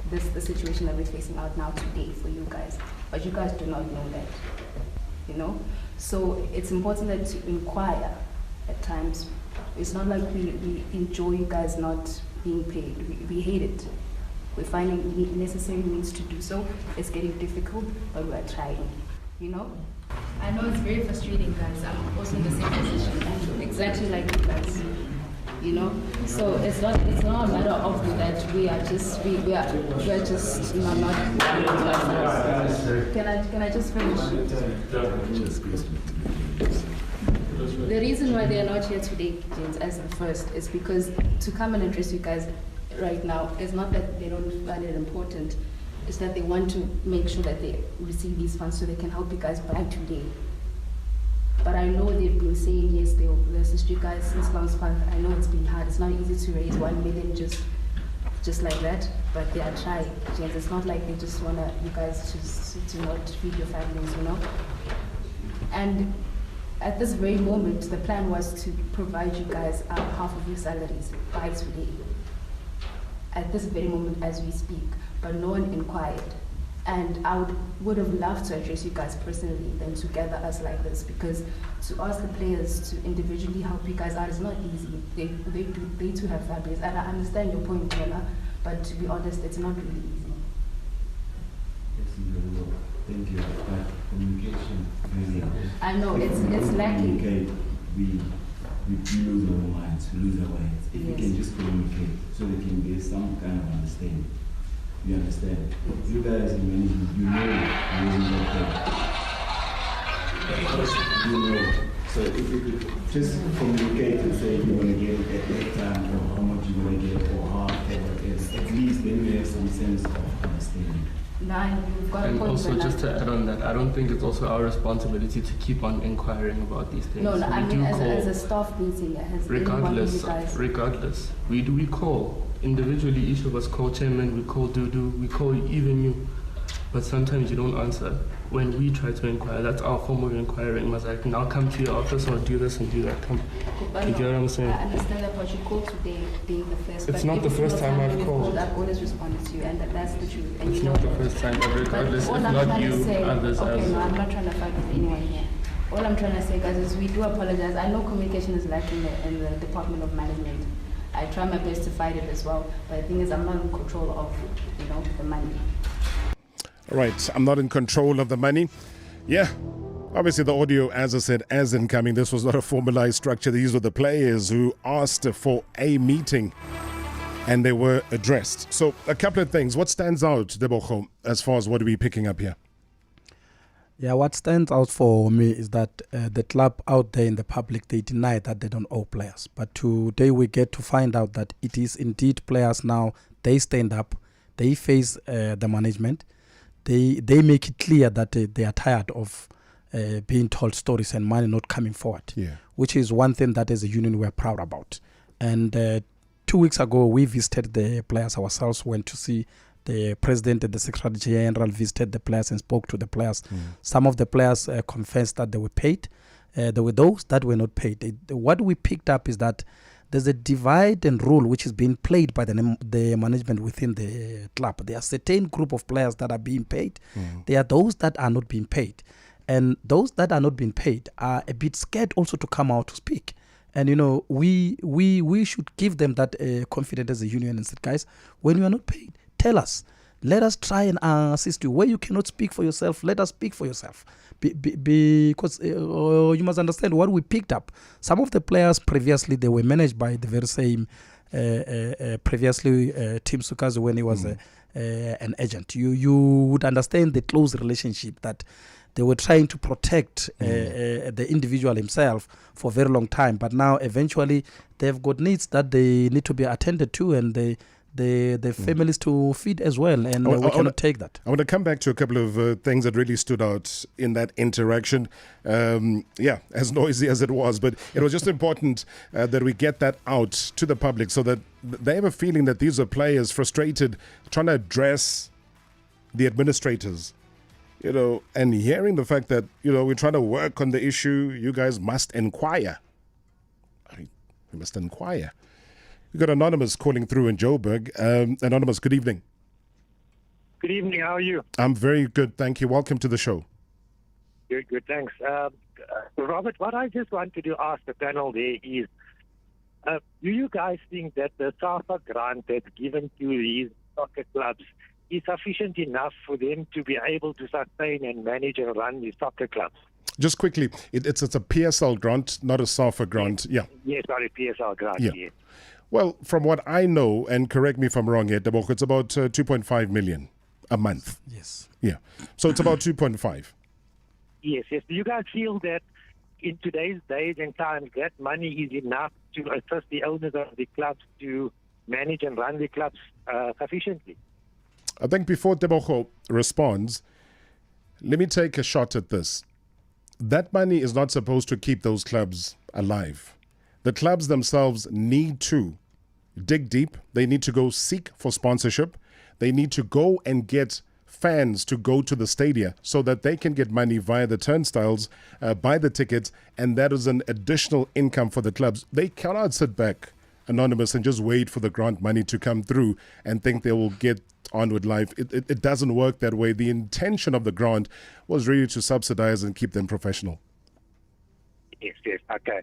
the situation that we're facing out now today for you guys, but you guys do not know that, you know? So it's important that to inquire at times. It's not like we enjoy you guys not being paid. We hate it. We're finding necessary means to do so. It's getting difficult, but we're trying, you know? I know it's very frustrating, guys. I'm also in the same position, exactly like you guys. You know, so it's not a matter of that we are just not. Can I just finish? The reason why they are not here today, James, as the first, is because to come and address you guys right now is not that they don't find it important. It's that they want to make sure that they receive these funds so they can help you guys by today. But I know they've been saying, yes, they'll assist you guys since last month. I know it's been hard. It's not easy to raise 1 million just like that, but they are trying. James, it's not like they just want you guys to not feed your families, you know? And at this very moment, the plan was to provide you guys half of your salaries by today. At this very moment as we speak, but no one inquired. And I would have loved to address you guys personally than to gather us like this, because to ask the players to individually help you guys out is not easy. They too have families, and I understand your point, Jonah, but to be honest, it's not really easy. Thank you. Communication, really. I know it's lacking. We lose our minds, we lose our heads. If we can just communicate, so there can be some kind of understanding. You understand? You guys in management, you know you know. So if we could just communicate and say you're going to get it at that time, or how much you're going to get, or half, or whatever, at least then we have some sense of understanding. And also, just to add on that, I don't think it's also our responsibility to keep on inquiring about these things. No, I mean, as a staff meeting, regardless, we call individually. Each of us call chairman, we call Dudu, we call even you, but sometimes you don't answer. When we try to inquire, that's our form of inquiring. Must I now come to your office or do this and do that? Come, you get what I'm saying? I understand that, but you called today being the first. It's not the first time I've called. I've always responded to you, and that's the truth. And it's not the first time, but regardless, if not you, others as well. No, I'm not trying to fight with anyone here. All I'm trying to say, guys, is we do apologize. I know communication is lacking in the Department of Management. I try my best to fight it as well, but the thing is, I'm not in control of, the money. Right, I'm not in control of the money. Yeah, obviously the audio, as I said, as incoming. This was not a formalized structure. These were the players who asked for a meeting, and they were addressed. So a couple of things. What stands out, Tebogo, as far as what are we picking up here? Yeah, what stands out for me is that the club out there in the public, they deny that they don't owe players. But today we get to find out that it is indeed players now. They stand up, they face the management. They make it clear that they are tired of being told stories and money not coming forward, which is one thing that as a union we're proud about. And 2 weeks ago, we visited the players ourselves, went to see the president and the secretary general, visited the players and spoke to the players. Some of the players confessed that they were paid. There were those that were not paid. What we picked up is that there's a divide and rule which is being played by the management within the club. There are certain group of players that are being paid. There are those that are not being paid. And those that are not being paid are a bit scared also to come out to speak. And, we should give them that confidence as a union and say, guys, when you are not paid, tell us. Let us try and assist you. Where you cannot speak for yourself, let us speak for yourself. Because you must understand what we picked up. Some of the players previously, they were managed by the very same, previously, Tim Sukazi when he was an agent. You would understand the close relationship that they were trying to protect the individual himself for a very long time. But now, eventually, they've got needs that they need to be attended to, and the families to feed as well, and we cannot take that. I want to come back to a couple of things that really stood out in that interaction. As noisy as it was, but it was just important that we get that out to the public so that they have a feeling that these are players frustrated, trying to address the administrators, and hearing the fact that, we're trying to work on the issue. You guys must inquire. We must inquire. We've got Anonymous calling through in Joburg. Anonymous, good evening. Good evening. How are you? I'm very good, thank you. Welcome to the show. Good, thanks. Robert, what I just wanted to ask the panel there is, do you guys think that the SAFPU grant that's given to these soccer clubs is sufficient enough for them to be able to sustain and manage and run these soccer clubs? Just quickly, it's a PSL grant, not a SAFPU grant. Yeah. Yes, sorry, PSL grant, yes. Well, from what I know, and correct me if I'm wrong here, Tebogo, it's about 2.5 million a month. Yes. Yeah. So it's about 2.5. Yes. Do you guys feel that in today's days and times that money is enough to assist the owners of the clubs to manage and run the clubs sufficiently? I think before Tebogo responds, let me take a shot at this. that money is not supposed to keep those clubs alive. The clubs themselves need to dig deep. They need to go seek for sponsorship. They need to go and get fans to go to the stadia so that they can get money via the turnstiles, buy the tickets, and that is an additional income for the clubs. They cannot sit back, Anonymous, and just wait for the grant money to come through and think they will get on with life. It doesn't work that way. The intention of the grant was really to subsidize and keep them professional. Yes. Okay.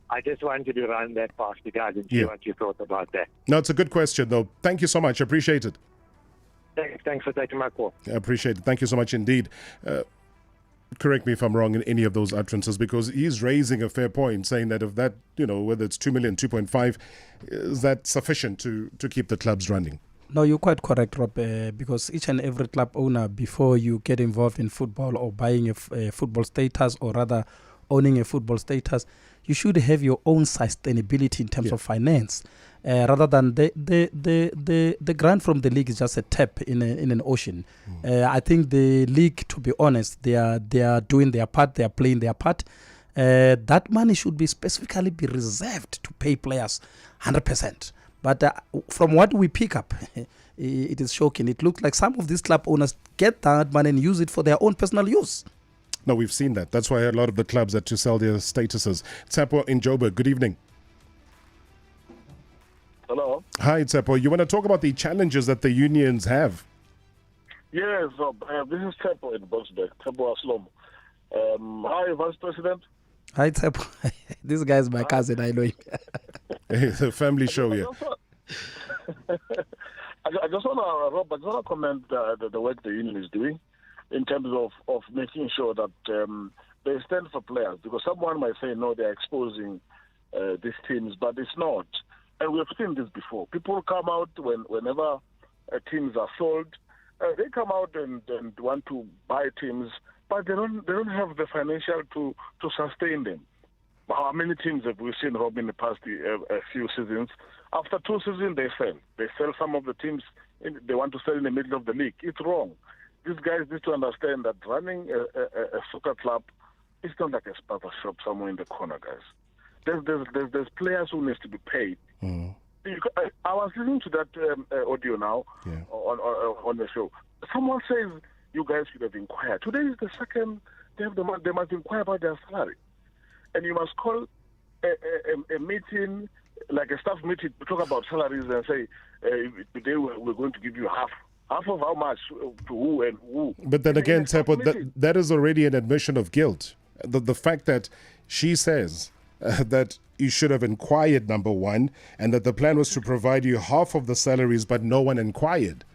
I just wanted to run that past you guys and see what you thought about that. No, it's a good question, though. Thank you so much. I appreciate it. Thanks for taking my call. I appreciate it. Thank you so much indeed. Correct me if I'm wrong in any of those utterances, because he's raising a fair point, saying that if that, whether it's 2 million, 2.5, is that sufficient to keep the clubs running? No, you're quite correct, Rob, because each and every club owner, before you get involved in football or buying a football status, or rather owning a football status, you should have your own sustainability in terms of finance. Rather than the grant from the league is just a tap in an ocean. I think the league, to be honest, they are doing their part, they are playing their part. That money should be specifically be reserved to pay players 100%. But from what we pick up, it is shocking. It looks like some of these club owners get that money and use it for their own personal use. No, we've seen that. That's why a lot of the clubs had to sell their statuses. Tsepo in Joburg, good evening. Hello. Hi, Tsepo. You want to talk about the challenges that the unions have? Yes, this is Tsepo in Boksburg, Tsepo Aslom. Hi, Vice President. Hi, Tsepo. This guy is my cousin, I know him. It's a family show here. I just want to comment the work the union is doing in terms of making sure that they stand for players, because someone might say, no, they're exposing these teams, but it's not. And we've seen this before. People come out whenever teams are sold. They come out and want to buy teams, but they don't have the financial to sustain them. How many teams have we seen, Rob, in the past a few seasons? After 2 seasons, they sell. They sell some of the teams. They want to sell in the middle of the league. It's wrong. These guys need to understand that running a soccer club is not like a starter shop somewhere in the corner, guys. There's players who need to be paid. I was listening to that audio now on the show. Someone says you guys should have inquired. Today is the second day of the month. They must inquire about their salary. And you must call a meeting, like a staff meeting, to talk about salaries and say, today we're going to give you half. Half of how much to who and who. But then again, Tsepo, that is already an admission of guilt. The fact that she says that you should have inquired, number one, and that the plan was to provide you half of the salaries, but no one inquired.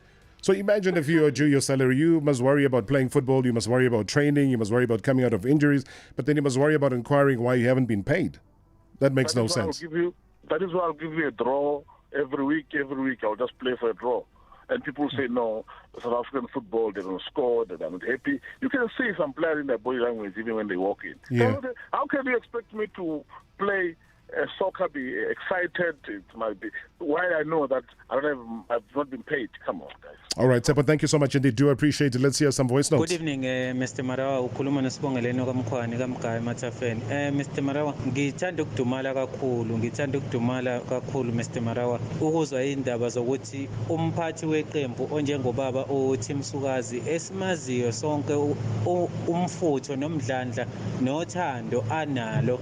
So imagine if you are due your salary, you must worry about playing football, you must worry about training, you must worry about coming out of injuries, but then you must worry about inquiring why you haven't been paid. That makes no sense. That is why I'll give you a draw every week. I'll just play for a draw. And people say, no, South African football, they don't score, they're not happy. You can see some players in their body language even when they walk in. Yeah. So how can you expect me to play soccer, be excited? It might be. Why I know that I've not been paid. Come on, guys. All right, Tsepo, thank you so much indeed. Do appreciate it. Let's hear some voice notes. Good evening, Mr. Marawa. Ukhuluma noSibongeleni kaMkhwani kaMgaya Mathafeni. Mr. Marawa, ngithanda ukudumala kakhulu Mr. Marawa. Ukuzwa indaba zokuthi umphathi weqembu onjengobaba uTim Sukazi esimaziyo sonke umfutho nomdlandla nothando analo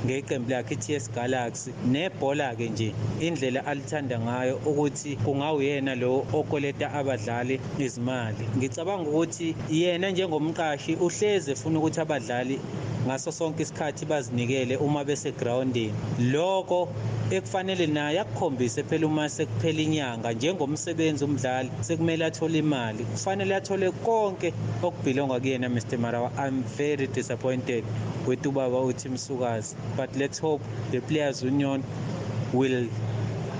ngeqembu lakhe TS Galaxy nebhola ke nje indlela alithanda ngayo ukuthi kungawuyena lo okoleta abadlali izimali. Ngicabanga ukuthi yena njengomqashi uhleze ufuna ukuthi abadlali ngaso sonke isikhathi bazinikele uma bese groundini. Lokho ekufanele naye akukhombise phela uma sekuphela inyanga njengomsebenzi umdlali sekumele athole imali. Kufanele athole konke okubhilonga kuyena Mr. Marawa. I'm very disappointed with ubaba uTim Sukazi. But let's hope the Players Union will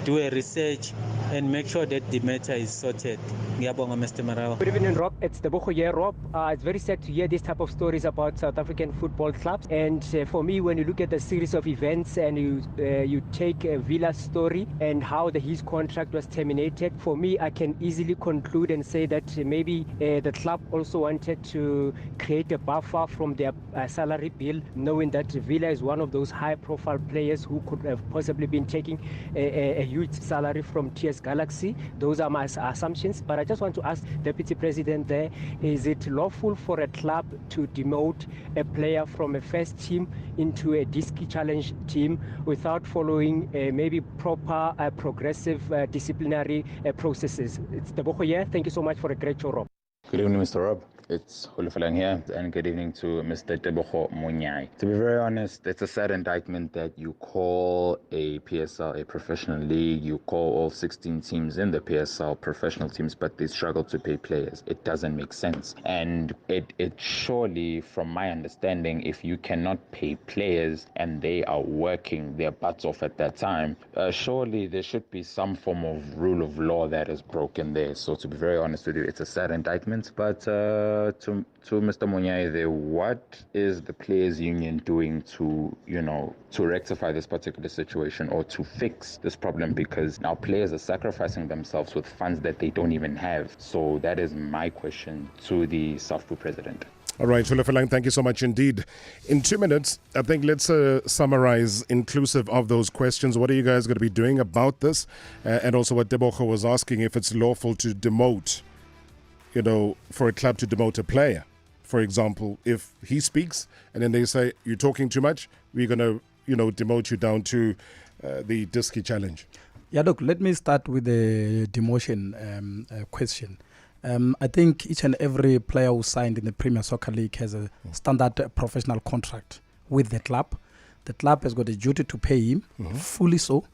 do a research and make sure that the matter is sorted. Ngiyabonga, Mr. Marawa. Good evening, Rob. It's Tebogo here, Rob. It's very sad to hear this type of stories about South African football clubs. And for me, when you look at the series of events and you take Villa's story and how his contract was terminated, for me, I can easily conclude and say that maybe the club also wanted to create a buffer from their salary bill, knowing that Villa is one of those high-profile players who could have possibly been taking a huge salary from TS Galaxy. Those are my assumptions. But I just want to ask Deputy President there, is it lawful for a club to demote a player from a first team into a Diski Challenge team without following maybe proper progressive disciplinary processes? It's Tebogo here. Thank you so much for a great show, Rob. Good evening, Mr. Rob. It's Hulufalang here, and good evening to Mr. Tebogo Monyai. To be very honest, it's a sad indictment that you call a PSL a professional league, you call all 16 teams in the PSL professional teams, but they struggle to pay players. It doesn't make sense. And it surely, from my understanding, if you cannot pay players and they are working their butts off at that time, surely there should be some form of rule of law that is broken there. So to be very honest with you, it's a sad indictment, but to Mr. Monyai there, what is the players union doing to rectify this particular situation or to fix this problem? Because now players are sacrificing themselves with funds that they don't even have. So that is my question to the SAFPU president. All right, Hulufalang, thank you so much indeed. In 2 minutes, I think let's summarize inclusive of those questions. What are you guys going to be doing about this? And also what Tebogo was asking, if it's lawful to demote, for a club to demote a player. For example, if he speaks and then they say, you're talking too much, we're going to, demote you down to the Diski Challenge. Yeah, look, let me start with the demotion question. I think each and every player who signed in the Premier Soccer League has a standard professional contract with the club. The club has got a duty to pay him, fully so,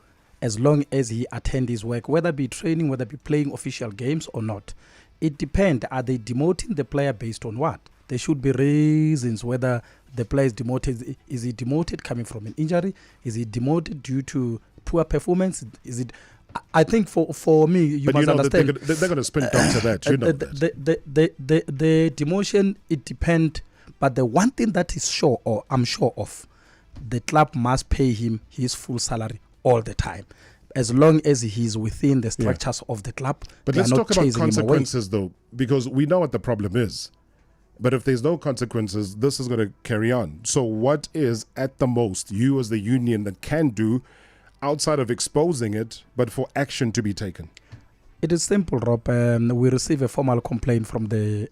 as long as he attend his work, whether be training, whether be playing official games or not. It depends. Are they demoting the player based on what? There should be reasons whether the player is demoted. Is he demoted coming from an injury? Is he demoted due to poor performance? Is it? I think for me, you must understand. They're going to sprint down to that. The demotion, it depends. But the one thing that is sure, or I'm sure of, the club must pay him his full salary all the time, as long as he's within the structures of the club. But let's talk about consequences, though, because we know what the problem is. But if there's no consequences, this is going to carry on. So what is, at the most, you as the union that can do outside of exposing it, but for action to be taken? It is simple, Rob. We receive a formal complaint from the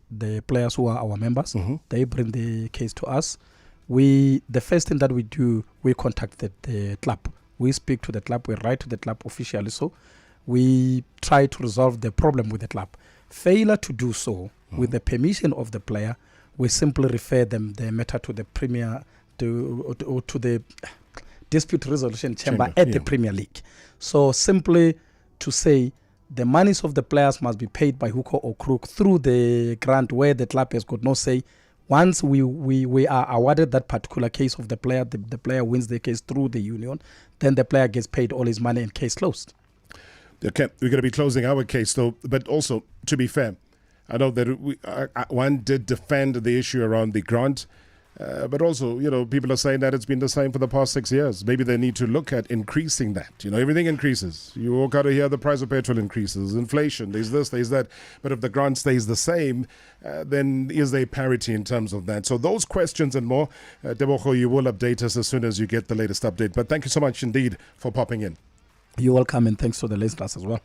players who are our members. They bring the case to us. The first thing that we do, we contact the club. We speak to the club. We write to the club officially. So we try to resolve the problem with the club. Failure to do so, with the permission of the player, we simply refer the matter to the Premier, to the dispute resolution chamber at the Premier League. So simply to say, the monies of the players must be paid by hook or crook through the grant where the club has got no say. Once we are awarded that particular case of the player, the player wins the case through the union, then the player gets paid all his money and case closed. Okay, we're going to be closing our case though, but also, to be fair, I know that one did defend the issue around the grant, but also, people are saying that it's been the same for the past 6 years. Maybe they need to look at increasing that. Everything increases. You walk out of here, the price of petrol increases, inflation, there's this, there's that. But if the grant stays the same, then is there parity in terms of that? So those questions and more, Tebogo, you will update us as soon as you get the latest update. But thank you so much indeed for popping in. You're welcome, and thanks for the listeners as well.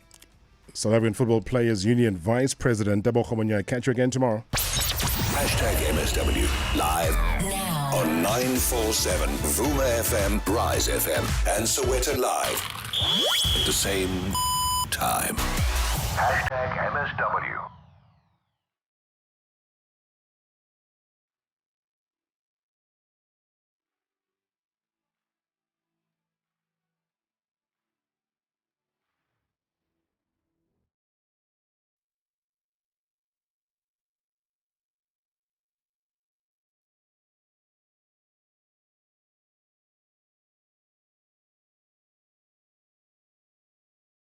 South African Football Players Union Vice President Tebogo Monyai. Catch you again tomorrow. #MSW live now on 947 Vuma FM, Rise FM, and Soweto Live at the same time. #MSW.